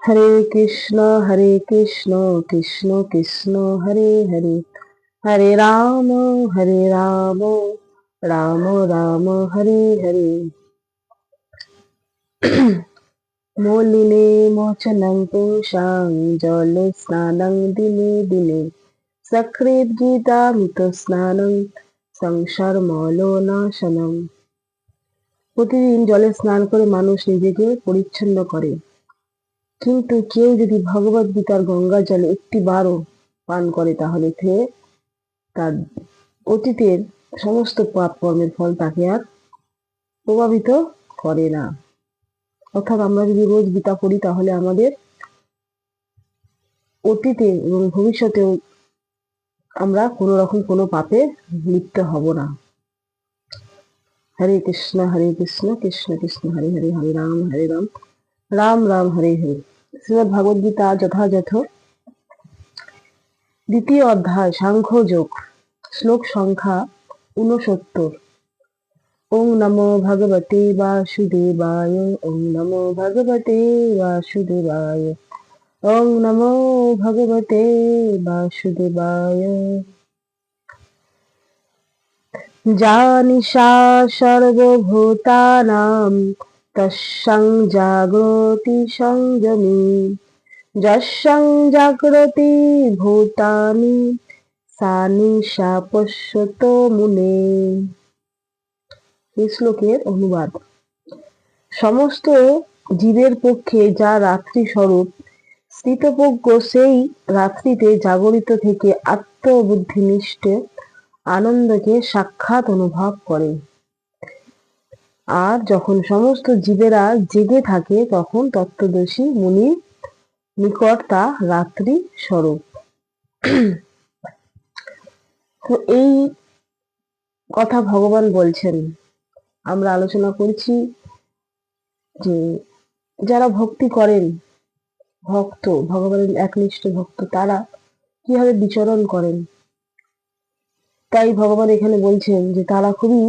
হরে কৃষ্ণ কৃষ্ণ কৃষ্ণ হরে হরে, হরে রাম রাম রাম হরে হরে। মলিনে মোচनं পুংসাং জলে স্নানং দিনে দিনে, সকৃৎ গীতামৃত স্নানং সংসারমলনাশনম। প্রতিদিন জলে স্নান করে মানুষ নিজেকে পরিচ্ছন্ন করে, কিন্তু কেউ যদি ভগবদ গীতার গঙ্গা জলে একটি বারও পান করে তাহলে তার অতীতের সমস্ত পাপ কর্মের ফল তাকে আর প্রভাবিত করে না। অর্থাৎ আমরা যদি রোজ গীতা পড়ি তাহলে আমাদের অতীতে এবং ভবিষ্যতেও আমরা কোনো রকম কোনো পাপে লিপ্ত হব না। হরে কৃষ্ণ কৃষ্ণ কৃষ্ণ হরে হরে, হরে রাম রাম রাম হরে হরে। শ্রীমদ্ ভাগবত গীতা যথাযথ দ্বিতীয় অধ্যায় সাংখ্যযোগ, শ্লোক সংখ্যা 69। ওং নমো ভগবতে বাসুদেবায়, ওং নমো ভগবতে বাসুদেবায়, ওং নমো ভগবতে বাসুদেবায়। জানিষা সর্বভূতানাং তস্যং জাগ্রতি সংযমী, যস্যং জাগ্রতি ভূতানি সা নিশা পশ্যতো মুনে। এই শ্লোকের অনুবাদ: সমস্ত জীবের পক্ষে যা রাত্রি স্বরূপ, স্থিতপ্রজ্ঞ সেই রাত্রিতে জাগরিত থেকে আত্মবুদ্ধিনিষ্ঠ আনন্দকে সাক্ষাৎ অনুভব করে, আর যখন সমস্ত জীবেরা জেগে থাকে তখন তত্ত্বদর্শী মুনির নিকট তা রাত্রি স্বরূপ। তো এই কথা ভগবান বলছেন। আমরা আলোচনা করছি যে যারা ভক্তি করেন, ভক্ত, ভগবানের একনিষ্ঠ ভক্ত, তারা কিভাবে বিচরণ করেন। তাই ভগবান এখানে বলছেন যে তারা খুবই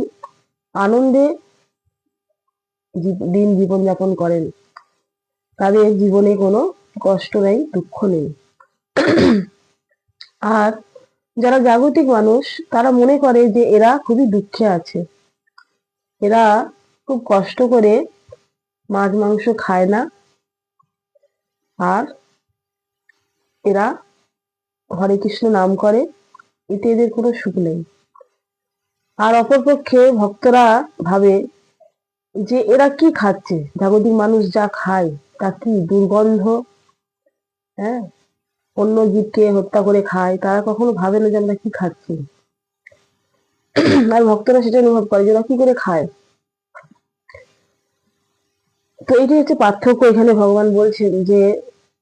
আনন্দে দিন জীবন যাপন করেন, তাদের জীবনে কোনো কষ্ট নেই, দুঃখ নেই। আর যারা জাগতিক মানুষ তারা মনে করে যে এরা খুবই দুঃখে আছে, এরা খুব কষ্ট করে মাছ মাংস খায় না, আর এরা হরে কৃষ্ণ নাম করে, এতে এদের কোনো সুখ নেই। আর অপরপক্ষে ভক্তরা ভাবে যে এরা কি খাচ্ছে, জাগতিক মানুষ যা খায় তা কি দুর্গন্ধ, হ্যাঁ, অন্য জীবকে হত্যা করে খায়, তারা কখনো ভাবে না যে আমরা কি খাচ্ছি। আর ভক্তরা সেটা অনুভব করে যে ওরা কি করে খায়। তো এটি হচ্ছে পার্থক্য। এখানে ভগবান বলছেন যে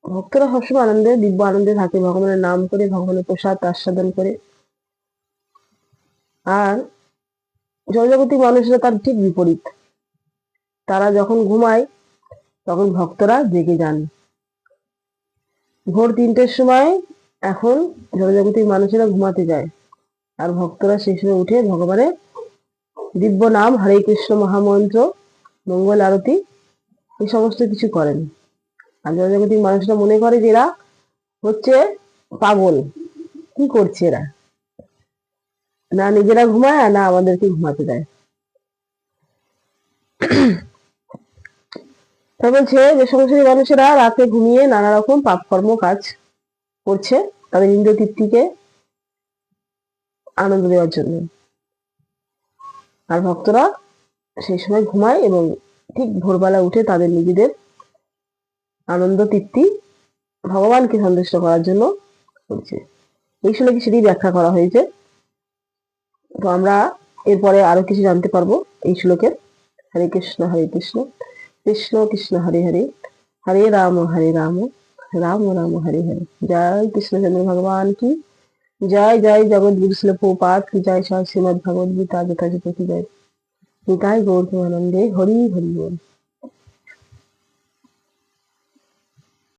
ভক্তরা সবসময় আনন্দে, দিব্য আনন্দে থাকে, ভগবানের নাম করে, ভগবানের প্রসাদ আস্বাদন করে। আর জড়জাগতিক মানুষরা তার ঠিক বিপরীত, তারা যখন ঘুমায় তখন ভক্তরা জেগে যান। ভোর 3টের সময় এখন জড়জাগতিক মানুষেরা ঘুমাতে যায়, আর ভক্তরা সেই সময় উঠে ভগবানের দিব্য নাম, হরে কৃষ্ণ মহামন্ত্র, মঙ্গল আরতি, এই সমস্ত কিছু করেন। আর জড়জাগতিক মানুষরা মনে করে যে এরা হচ্ছে পাগল, কি করছে এরা, না নিজেরা ঘুমায় না আমাদেরকে ঘুমাতে দেয়। তা বলছে যে সমস্ত মানুষেরা রাতে ঘুমিয়ে নানা রকম পাপকর্ম কাজ করছে তাদের ইন্দ্রিয় তৃপ্তিকে আনন্দ দেওয়ার জন্য, আর ভক্তরা সেই সময় ঘুমায় এবং ঠিক ভোরবেলা উঠে তাদের নিজেদের আনন্দ তৃপ্তি ভগবানকে সন্তুষ্ট করার জন্য করছে। এই শ্লোকে সেটি ব্যাখ্যা করা হয়েছে। তো আমরা এরপরে আরো কিছু জানতে পারবো এই শ্লোকের। হরে কৃষ্ণ কৃষ্ণ কৃষ্ণ হরে হরে, হরে রাম রাম রাম হরে হরে। জয় কৃষ্ণচন্দ্র ভগবান কি জয়, জয় জগৎগুরু শিল প্রভুপাদ কি জয়, শ্রীমদ্ ভগবদ গীতা যথাযথ কি জয়। নিতাই গৌর প্রেমানন্দে, হরি হরি বল।